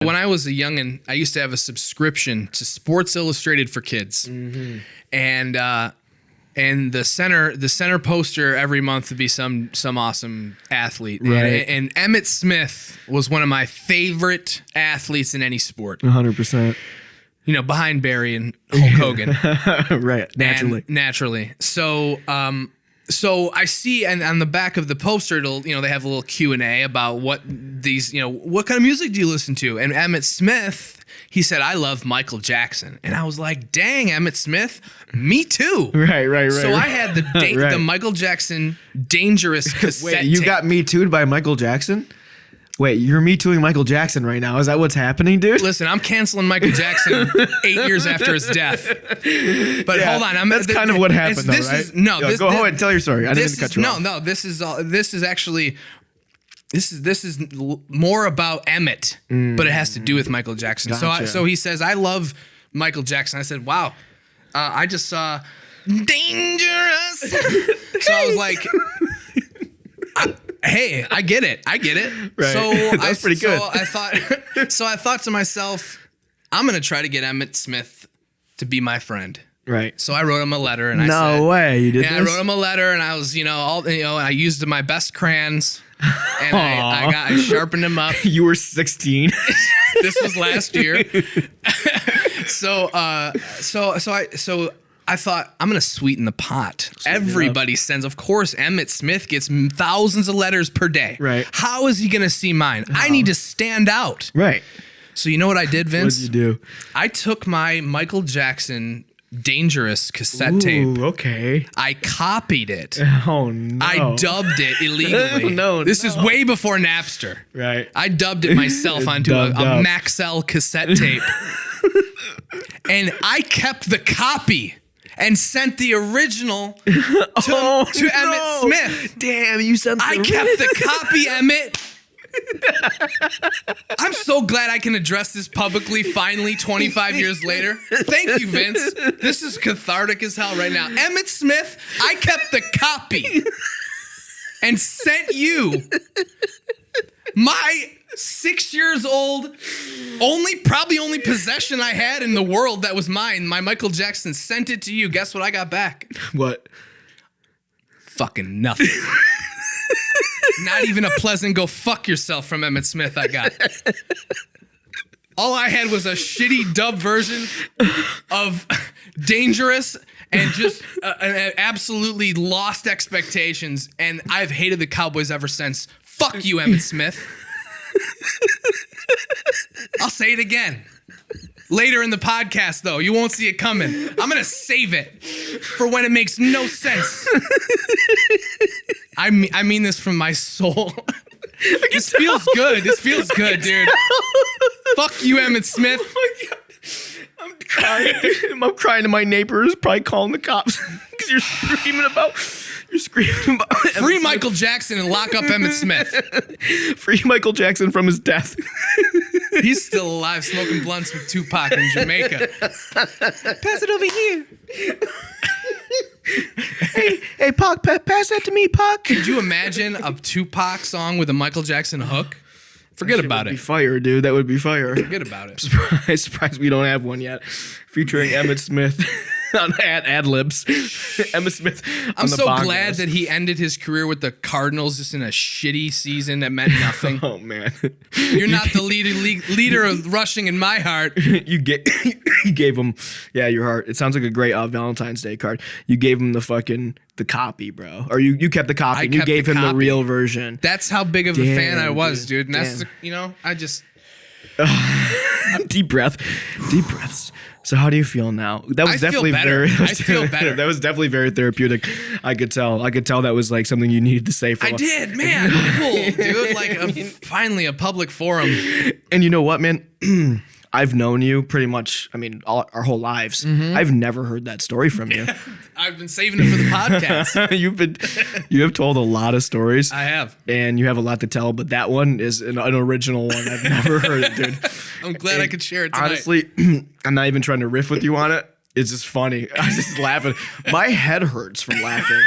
When I was a youngin', I used to have a subscription to Sports Illustrated for kids, and the center poster every month would be some awesome athlete, Right. and Emmitt Smith was one of my favorite athletes in any sport. 100%. You know, behind Barry and Hulk Hogan. Right, Naturally. So I see, and on the back of the poster, they have a little Q&A about what kind of music do you listen to? And Emmitt Smith, he said, I love Michael Jackson. And I was like, dang, Emmitt Smith, me too. Right. So I had the Michael Jackson Dangerous cassette Wait, you tape. got Me Too'd by Michael Jackson? Wait, you're Me Too'ing Michael Jackson right now. Is that what's happening, dude? Listen, I'm canceling Michael Jackson 8 years after his death. But hold on, that's kind of what happened, though, right? Go ahead and tell your story. I didn't mean to cut you off. No, this is more about Emmitt, but it has to do with Michael Jackson. Gotcha. So he says, I love Michael Jackson. I said, wow, I just saw Dangerous. So I was like, hey, I get it. Right. So That's pretty good. So I thought to myself, I'm gonna try to get Emmitt Smith to be my friend. Right. So I wrote him a letter, and I said, No way, you did this? I wrote him a letter, and I was, I used my best crayons, and I sharpened him up. You were 16. This was last year. So I thought, I'm going to sweeten the pot. Everybody sends. Of course, Emmitt Smith gets thousands of letters per day. Right. How is he going to see mine? I need to stand out. Right. So you know what I did, Vince? What did you do? I took my Michael Jackson Dangerous cassette tape. Okay. I copied it. Oh, no. I dubbed it illegally. This is way before Napster. Right. I dubbed it myself onto a Dubbed. Maxell cassette tape. And I kept the copy and sent the original to Emmitt Smith. Damn, you sent I kept the copy, Emmitt. I'm so glad I can address this publicly finally 25 years later. Thank you, Vince. This is cathartic as hell right now. Emmitt Smith, I kept the copy and sent you my 6 years old, probably only possession I had in the world that was mine. My Michael Jackson sent it to you. Guess what I got back? What? Fucking nothing. Not even a pleasant go fuck yourself from Emmitt Smith I got. All I had was a shitty dub version of Dangerous and just absolutely lost expectations. And I've hated the Cowboys ever since. Fuck you, Emmitt Smith. I'll say it again. Later in the podcast, though. You won't see it coming. I'm going to save it for when it makes no sense. I mean this from my soul. This feels good. This feels good, dude. Fuck you, Emmitt Smith. Oh my God. I'm crying. I'm crying to my neighbors, probably calling the cops because you're screaming about Free Michael Jackson and lock up Emmitt Smith. Free Michael Jackson from his death. He's still alive, smoking blunts with Tupac in Jamaica. Pass it over here. Hey, Pac, pass that to me, Pac. Could you imagine a Tupac song with a Michael Jackson hook? Forget about it. That would be fire, dude. That would be fire. Forget about it. Surprised we don't have one yet. Featuring Emmitt Smith on ad-libs. Emmitt Smith on I'm the so bongos. glad that he ended his career with the Cardinals just in a shitty season that meant nothing. Oh, man. You're not the leader of rushing in my heart. You gave him, your heart. It sounds like a great Valentine's Day card. You gave him the copy, bro. Or you kept the copy and you gave him the real version. That's how big of a fan I was, dude. And that's, I just... Deep breaths. So how do you feel now? That was definitely I feel better. That was definitely very therapeutic. I could tell that was like something you needed to say for I did, man. Cool, dude. Like finally a public forum. And you know what, man? I've known you pretty much, our whole lives. Mm-hmm. I've never heard that story from you. I've been saving it for the podcast. You have told a lot of stories. I have. And you have a lot to tell, but that one is an original one. I've never heard it, dude. I'm glad I could share it tonight. Honestly, I'm not even trying to riff with you on it. It's just funny. I was just laughing. My head hurts from laughing.